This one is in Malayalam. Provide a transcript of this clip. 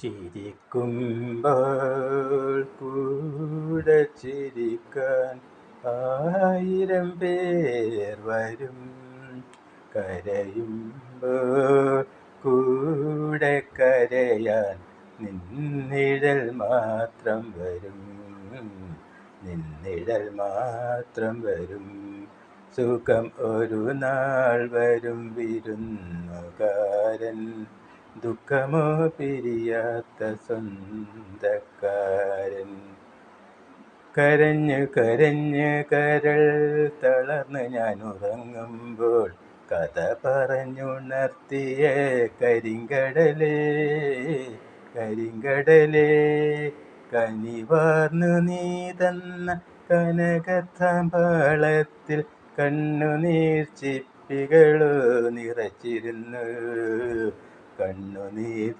ചിരിക്കുമ്പോൾ കൂടെ ചിരിക്കാൻ 1000 പേർ വരും. കരയുമ്പോൾ കൂടെ കരയാൻ നിന്നിഴൽ മാത്രം വരും. നിന്നിഴൽ മാത്രം വരും. സുഖം ഒരു നാൾ വരും വിരുന്നുകാരൻ. ദുഃഖമോ പിരിയാത്ത സ്വന്തക്കാരൻ. കരഞ്ഞ് കരഞ്ഞ് കരൾ തളർന്ന് ഞാൻ ഉറങ്ങുമ്പോൾ കഥ പറഞ്ഞുണർത്തിയ കരിങ്കടലേ, കരിങ്കടലേ, കനിവാർന്നു നീ തന്ന കനകത്താമ്പാളത്തിൽ കണ്ണുനീർ ചിപ്പികളോ നിറച്ചിരുന്നു. കണ്ണുനീർ